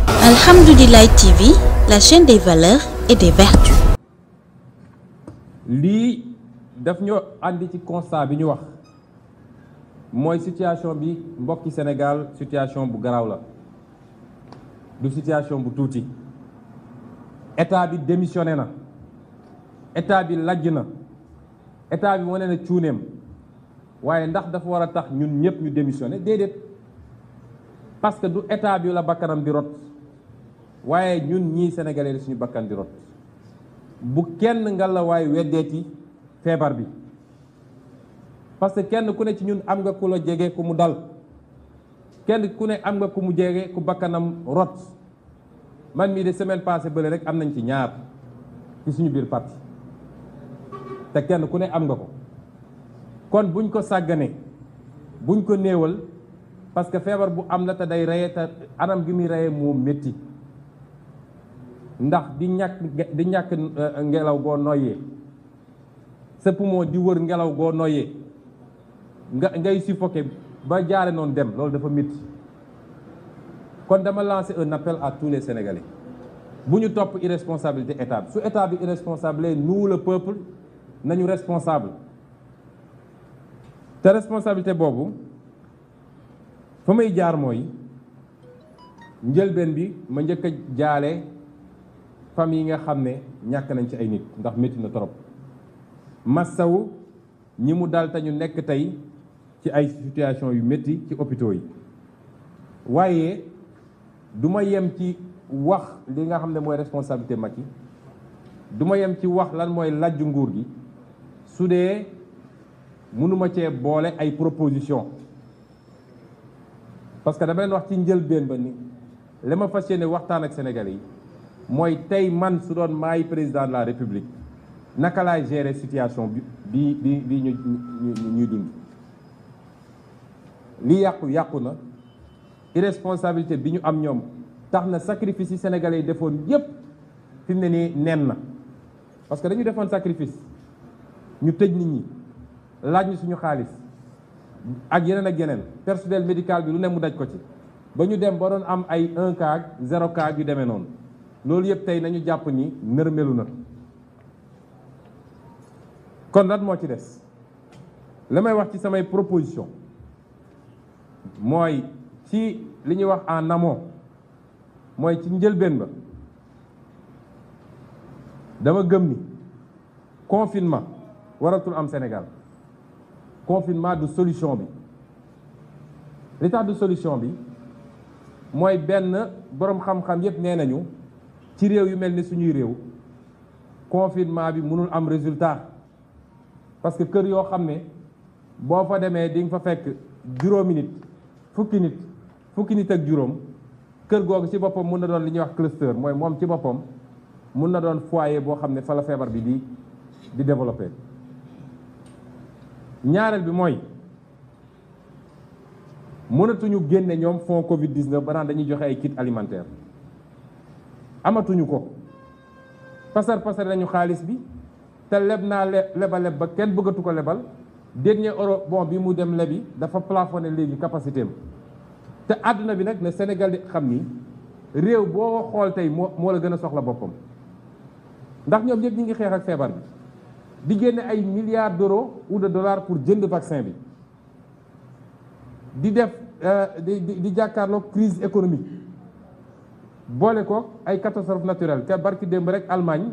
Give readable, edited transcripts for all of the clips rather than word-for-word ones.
Alhamdoulilah TV, la chaîne des valeurs et des vertus. lii daf ñoo andi ci constat bi ñu wax mooy situation bi mbokki Sénégal situation bu garaaw la du situation bu tuuti état bi démissionné na état bi lajj na état bi wane na cuuneem waaye ndax dafa war a tax ñun ñëpp ñu démissionné déedéet parce que du état bi la bakkanam di rot waaye ñun ñii sénégalais suñu bakkan di rot bu kenn nga la waay weddeeti feebar bi parce que kenn ku ne ci ñun am nga ku la jege ku mu dal kenn ku ne am nga ku mu jege ku bakkanam rot man mii de semaine passée bële rek am nañ ci ñaar ci suñu biir parti te kenn ku ne am nga ko kon buñ ko sàggane buñ ko néewal parce que feebar bu am la te day reye te anam gi muy reye moo métti ndax di ñàkk ngelaw goo noyyee sa poumon di wër ngelaw goo noyyee ngay suffoqué ba jaare noonu dem loolu dafa métti kon dama lancer un appel à tous les Sénégalais bu ñu topp irresponsabilité état bi su état bi irresponsable nous le peuple nañu responsable te responsabilité boobu fa may jaar mooy njëlbeen bi ma njëkk a jaale famille yi nga xam ne ñàkk nañ ci ay nit ndax métti na trop massawu ñi mu dal te ñu nekk tey ci ay situation yu métti ci hôpitaux yi waaye du ma yem ci wax li nga xam ne mooy responsabilité Macky du ma yem ci wax lan mooy lajju nguur gi su dee mënuma cee boole ay proposition parce que dama leen wax ci njëlbeen ba ni li ma fas yéene waxtaan ak Sénégalais yi mooy tey man su doon maay président de la République naka laay gérer situation bi ñuy dund li yàqu na irresponsabilité bi ñu am ñoom tax na sacrifice yi Sénégalais yi defoon yépp fi mu ne nii nen na parce que dañu defoon sacrifice ñu tëj nit ñi laaj ñu suñu xaalis ak yeneen personnel médical bi lu ne mu daj ko ci ba ñu dem ba doon am ay 1 cas 0 cas yu demee noonu loolu yëpp tey nañu jàpp ni nërmelu na kon lan moo ci des la may wax ci samay proposition mooy ci li ñuy wax en amont mooy ci njëlbeen ba dama gëm ni confinement waratul am Sénégal confinement du solution bi li tax du solution bi mooy benn boroom xam-xam yëpp nee nañu ci réew yu mel ni suñuy réew confinement bi mënul am résultat parce que kër yoo xam ne boo fa demee di nga fa fekk juróomi nit fukki nit ak juróom kër googu ci boppam mun na doon li ñuy wax cluster mooy moom ci boppam mun na doon foyer boo xam ne fa la feebar bi di développer. ñaareel bi mooy mënatuñu génne ñoom fonds Covid 19 ba naan dañuy joxe ay kit alimentaire amatuñu ko pasar nañu xaalis bi te leb naa leb ba kenn bëggatu ko lebal dernier euro bon bi mu dem lebi dafa plafonné léegi capacité am te àdduna bi nag ne Sénégal di xam ni réew boo xool tey moo la gën a soxla boppam ndax ñoom ñëpp ñi ngi xeex ak feebar bi di génne ay milliards d'euros ou de dollars pour jënd vaccin bi di def di jàkkaarloog crise économique boole ko ay catastrophe naturelle te barki démb rek Allemagne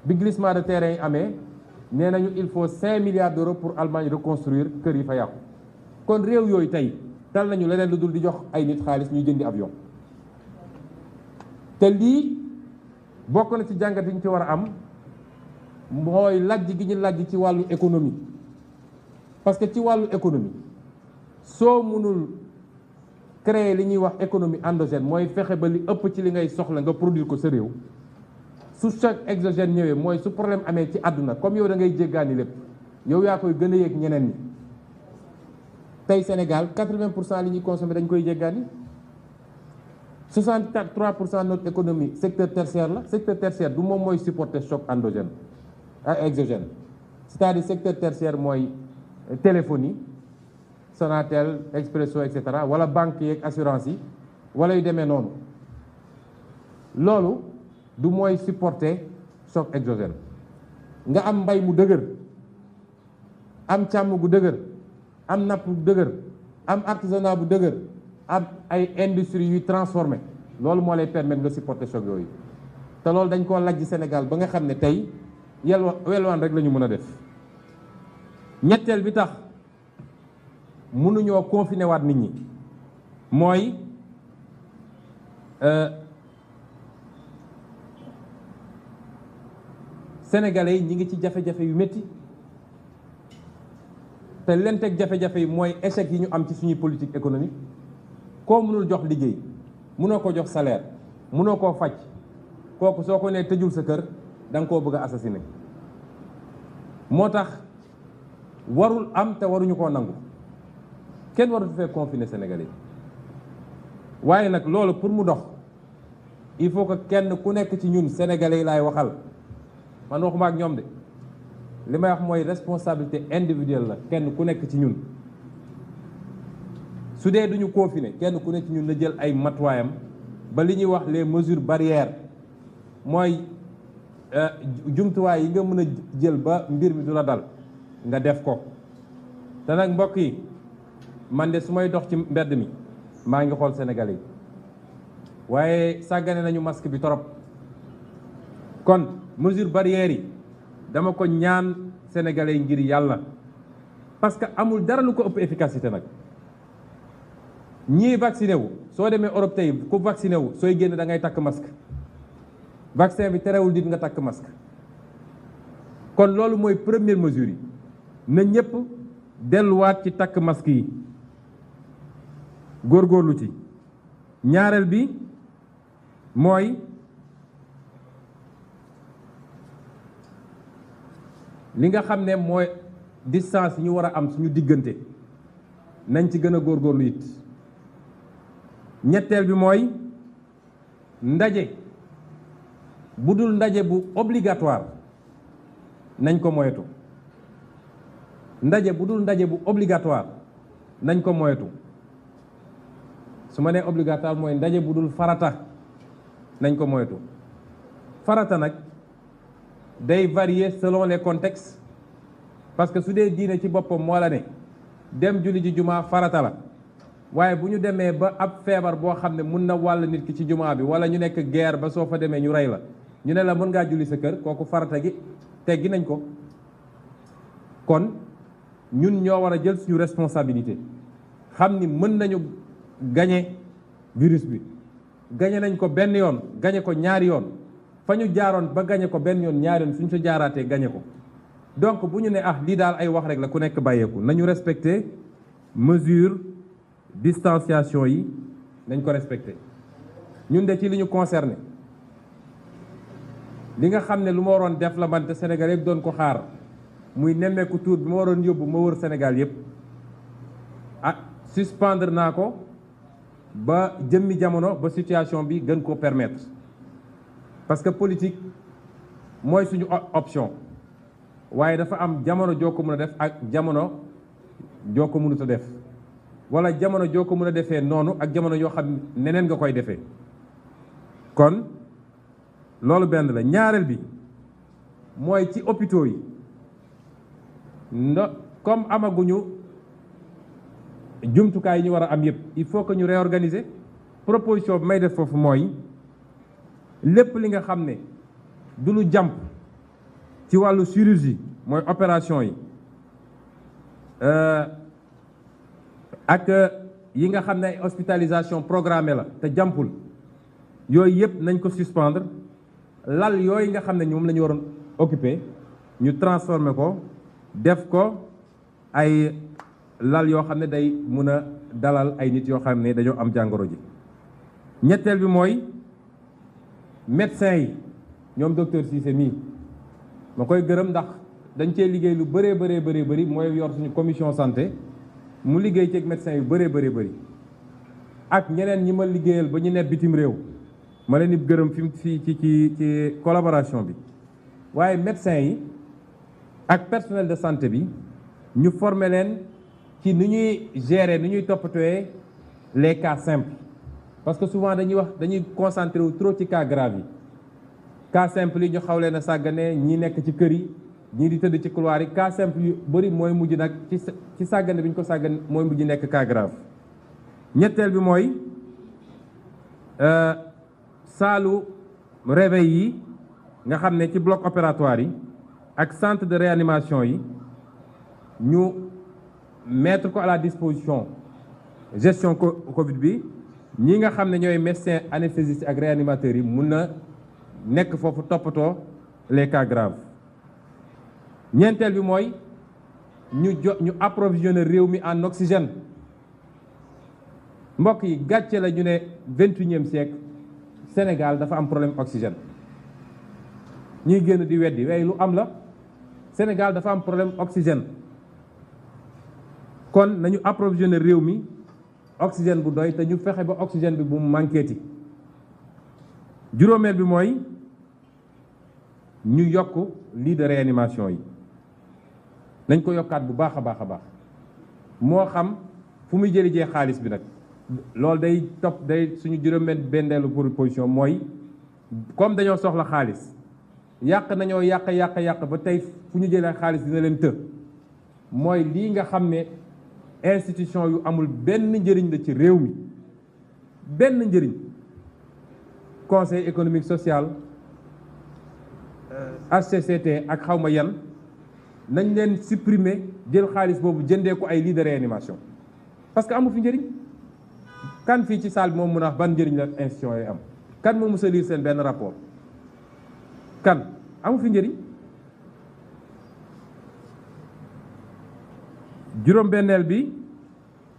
bi glissement de terrain yi amee nee nañu il faut 5 milliards d'euros pour Allemagne reconstruire kër yi fa yàqu kon réew yooyu tey tal nañu leneen lu dul di jox ay nit xaalis ñuy jëndi avion te lii bokk na ci jàngat yi ñu ci war a am mooy lajj gi ñu lajj ci wàllu économie parce que ci wàllu économie soo mënul créer li ñuy wax économie endogène mooy fexe ba li ëpp ci li ngay soxla nga produire ko sa réew su choc exogène ñëwee mooy su problème amee ci àdduna comme yow da ngay jéggaani lépp yow yaa koy gën a yëg ñeneen ñi tey Sénégal 80% li ñuy consommer dañ koy jéggaani 63% de notre économie secteur tertiaire la secteur tertiaire du moom mooy supporter choc endogène exogène c'est-à-dire secteur tertiaire mooy téléphonie Sonatel Expresso et cetera wala banque yeeg assurance yi wala yu demee noonu loolu du mooy supporter choc exogène. nga am mbay mu dëgër, am càmm gu dëgër, am napp bu dëgër, am artisanat bu dëgër, am ay industrie yuy transformé, loolu moo lay permettre nga supporter choc yooyu. te loolu dañ koo lajj Sénégal ba nga xam ne tey welwaan rek la ñu mën a def. ñetteel bi tax mënuñoo confiné waat nit ñi mooy sénégalais yi ñi ngi ci jafe-jafe yu métti te leen teg jafe-jafe yi mooy échec yi ñu am ci suñuy politique économique. koo mënul jox liggéey, mënoo ko jox salaire, mënoo koo faj, kooku soo ko nee tëjul sa kër da nga koo bëgg a assassiner. moo tax warul am te waruñu koo nangu. kenn waratu fee confiner sénégalais. waaye nag loolu pour mu dox il faut que kenn ku nekk ci ñun sénégalais yi laay waxal, man waxuma ak ñoom de, li may wax mooy responsabilité individuelle la. kenn ku nekk ci ñun su dee duñu confiner, kenn ku nekk ci ñun na jël ay matuwaayam ba li ñuy wax les mesures barrières, mooy jumtuwaay yi nga mën a jël ba mbir mi du la dal nga def ko. te nag mbokk yi, man de su may dox ci mbedd mi maa ngi xool sénégalais yi, waaye sàggane nañu masque bi torop. kon mesure barrières yi dama ko ñaan sénégalais yi ngir yàlla, parce que amul dara lu ko ëpp efficacité nag. ñii vacciné wu, soo demee Europe tey ku vacciné wu sooy génn da ngay takk masque. vaccin bi terewul nit nga takk masque. kon loolu mooy première mesure yi, na ñëpp delluwaat ci takk masque yi, góorgóorlu ci. ñaareel bi mooy li nga xam ne mooy distance yi ñu war a am suñu diggante, nañ ci gën a góorgóorlu it. ñetteel bi mooy ndaje bu dul ndaje bu obligatoire nañ ko moytu. ndaje bu dul ndaje bu obligatoire nañ ko moytu. su ma nee obligatoire mooy ndaje bu dul farata nañ ko moytu. farata nag day varier selon les contextes, parce que su dee diine ci boppam moo la ne dem julli ji jumaa farata la, waaye bu ñu demee ba ab feebar boo xam ne mun na wàll nit ki ci jumaa bi, wala ñu nekk guerre ba soo fa demee ñu rey la, ñu ne la mën ngaa julli sa kër, kooku farata gi teggi nañ ko. kon ñun ñoo war a jël suñu responsabilité, xam ni mën nañu gañe virus bi. gañe nañ ko benn yoon, gañe ko ñaari yoon, fa ñu jaaroon ba gañe ko benn yoon ñaari yoon suñ sa jaaraatee gañe ko. donc bu ñu ne lii daal ay wax rek la ku nekk bàyyeeku, nañu respecter mesure distanciation yi, nañ ko respecter. ñun de ci li ñu concerné, li nga xam ne lu ma waroon def la man te Sénégal yëpp doon ko xaar, muy nemmeeku tour bi ma waroon yóbbu ma wër Sénégal yëpp, suspendre naa ko ba jëmmi jamono, ba situation bi gën koo permettre. parce que politique mooy suñu option, waaye dafa am jamono joo ko mën a def ak jamono joo ko mënut a def, wala jamono joo ko mën a defee noonu ak jamono yoo xam neneen nga koy defee. kon loolu benn la. ñaareel bi mooy ci hôpitaux yi, comme amaguñu jumtukaay yi ñu war a am yëpp, il faut que ñu réorganiser. proposition bi may def foofu mooy lépp li nga xam ne du lu jàmp ci wàllu chirurgie, mooy opération yi, ak yi nga xam ne ay hospitalisation programmée la te jàmpul, yooyu yëpp nañ ko suspendre. lal yooyu nga xam ne ñoom la ñu waroon occuper ñu transformer ko, def ko ay lal yoo xam ne day mun a dalal ay nit yoo xam ne dañoo am jàngoro ji. ñetteel bi mooy médecins yi, ñoom docteur Cissé mii ma koy gërëm ndax dañ cee liggéey lu bëree bëri, mooy yor suñu commission santé, mu liggéey ci ak médecins yu bëree bëri, ak ñeneen ñi ma liggéeyal ba ñu ne bitim réew, ma leen di gërëm fi ci collaboration bi. waaye médecins yi ak personnel de santé bi ñu former leen ci ni ñuy gérer, ni ñuy toppatooyee les cas simples, parce que souvent dañuy concentré wu trop ci cas grave yi cas simple yi ñu xaw leen a sàggane ñi nekk ci kër yi ñii di tëdd ci couloir yi cas simple yu bëri mooy mujj nag ci sàggane bi ñu ko sàggane mooy mujj nekk cas grave. ñetteel bi mooy saalu réveil yi nga xam ne ci bloc opératoire yi ak centre de réanimation yi ñu mettre ko à la disposition gestion Covid bi ñi nga xam ne ñooy médecin anesthésiste ak réanimateurs yi mun na nekk foofu toppatoo les cas graves. ñeenteel bi mooy ñu approvisionner réew mi en oxygène. mbokk yi gàcce la ñu ne 21e siècle Sénégal dafa am problème oxygène ñuy génn di weddi waaye lu am la Sénégal dafa am problème oxygène kon nañu approvisionner réew mi oxygène bu doy te ñu fexe ba oxygène bi bu mu manqueeti. juróomeel bi mooy ñu yokk lits de réanimation yi nañ ko yokkaat bu baax a baax a baax moo xam fu muy jëli jee xaalis bi nag. loolu day suñu juróom-benneelu proposition mooy comme dañoo soxla xaalis yàq ba tey fu ñu jëlee xaalis dina leen të mooy lii nga xam ne institution yu amul benn njëriñ la ci réew mi benn njëriñ conseil économique social HCCT ak xawma yan nañ leen supprimer jël xaalis boobu jëndee ko ay lits de réanimation parce que amu fi njëriñ. kan fii ci salle bi moom mun a wax ban njëriñ la institution yi am kan moo mës a lire seen benn rapport kan amu fi njëriñ. juróom-benneel bi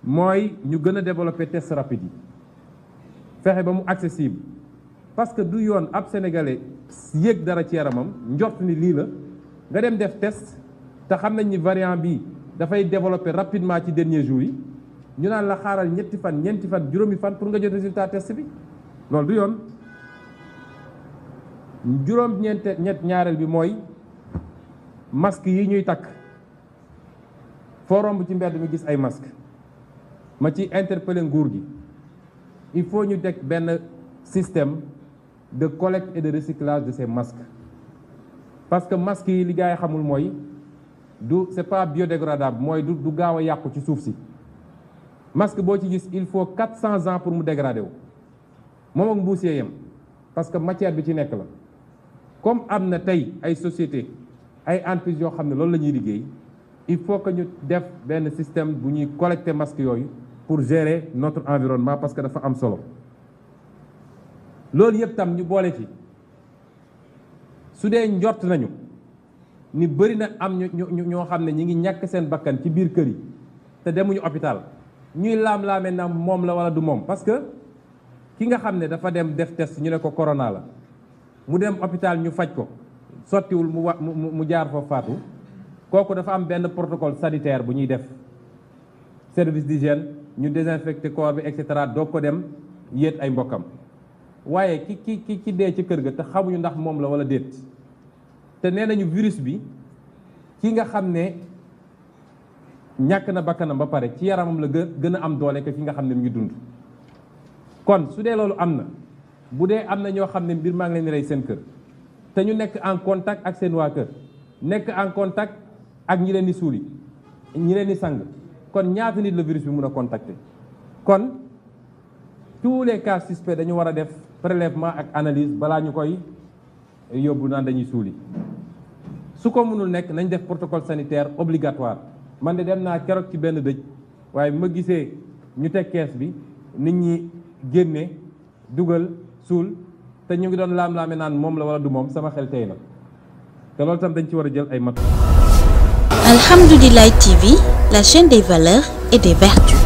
mooy ñu gën a développer test rapide yi fexe ba mu accessible parce que du yoon ab sénégalais yéeg dara ci yaramam njort ni lii la nga dem def test te xam nañ ni variant bi dafay développer rapidement ci dernier jour yi. ñu naan la xaaral ñetti fan ñeenti fan juróomi fan pour nga jot résultat test bi loolu du yoon. ñaareel bi mooy masque yi ñuy takk foo romb ci mbedd mi gis ay masque ma ci interpeller nguur gi il faut ñu teg benn système de collecte et de recyclage de ces masques parce que masque yi li gaa yi xamul mooy c'est pas biodégradable mooy du gaaw a yàqu ci suuf si. masque boo ci gis il faut 400 ans pour mu dégrader wu moom ak mbuusee yem parce que matière bi ci nekk la comme am na tey ay société ay entreprises yoo xam ne loolu la ñuy liggéey il faut que ñu def benn système bu ñuy collecter masque yooyu pour gérer notre environnement parce que dafa am solo. loolu yëpp tam ñu boole ci su dee njort nañu ni bëri na am ñoo xam ne ñi ngi ñàkk seen bakkan ci biir kër yi te demuñu hôpital. ñuy laam-laamee na moom la wala du moom parce que ki nga xam ne dafa dem def test ñu ne ko corona la mu dem hôpital ñu faj ko sottiwul mu jaar fa faatu kooku dafa am benn protocole sanitaire bu ñuy def service d'hygiène ñu désinfecté corps bi et cetera doog ko dem yéet ay mbokkam waaye ki dee ci kër ga te xamuñu ndax moom la wala déet te nee nañu virus bi ki nga xam ne ñàkk na bakkanam ba pare ci yaramam la gën a am doole que fi nga xam ne mu ngi dund kon su dee loolu am na bu dee am na ñoo xam ne mbir maa ngi leen di rey seen kër te ñu nekk en contact ak seen waa kër nekk en contact ak ñi leen di suuli ñi leen di sang kon ñaata nit la virus bi mun a contacter kon tous les cas suspects dañu war a def prélèvement ak analyse balaa ñu koy yóbbu naan dañuy suuli su ko mënul nekk nañ def protocole sanitaire obligatoire. man de dem naa keroog ci benn dëj waaye bi ma gisee ñu teg kees bi nit ñi génne dugal suul te ñu ngi doon laam-laame naan moom la wala du moom sama xel tey na te loolu tam dañ ci war a jël ay mat. Alhamdoulilah TV, la chaîne des valeurs et des vertus.